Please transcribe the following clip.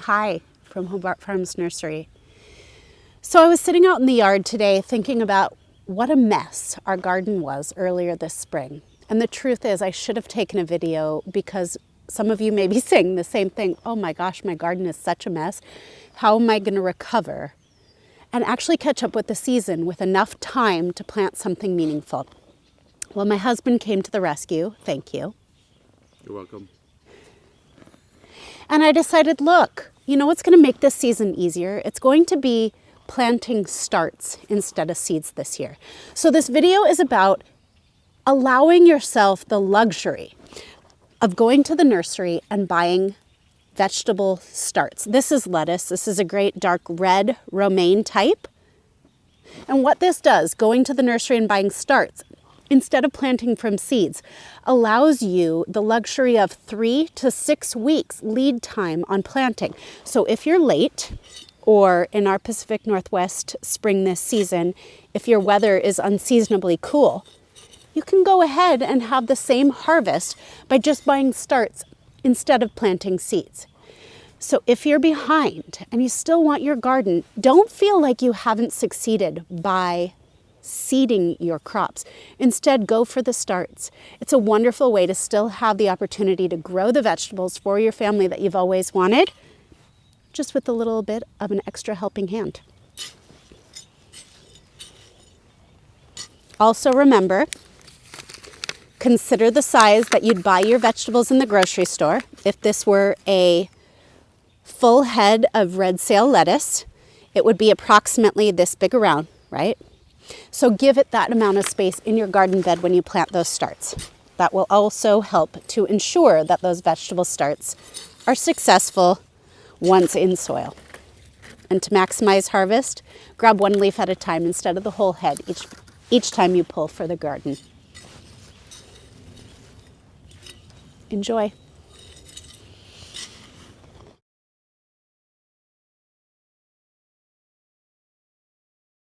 Hi, from Hobart Farms Nursery. So I was sitting out in the yard today thinking about what a mess our garden was earlier this spring. And the truth is I should have taken a video because some of you may be saying the same thing. Oh my gosh, my garden is such a mess. How am I going to recover and actually catch up with the season with enough time to plant something meaningful? Well, my husband came to the rescue. Thank you. You're welcome. And I decided, look, you know what's going to make this season easier? It's going to be planting starts instead of seeds this year. So this video is about allowing yourself the luxury of going to the nursery and buying vegetable starts. This is lettuce. This is a great dark red romaine type. And what this does, going to the nursery and buying starts, instead of planting from seeds, allows you the luxury of 3 to 6 weeks lead time on planting. So if you're late, or in our Pacific Northwest spring this season, if your weather is unseasonably cool, you can go ahead and have the same harvest by just buying starts instead of planting seeds. So if you're behind and you still want your garden, don't feel like you haven't succeeded by seeding your crops. Instead, go for the starts. It's a wonderful way to still have the opportunity to grow the vegetables for your family that you've always wanted, just with a little bit of an extra helping hand. Also remember, consider the size that you'd buy your vegetables in the grocery store. If this were a full head of red sale lettuce, it would be approximately this big around, right? So give it that amount of space in your garden bed when you plant those starts. That will also help to ensure that those vegetable starts are successful once in soil. And to maximize harvest, grab one leaf at a time instead of the whole head each time you pull for the garden. Enjoy.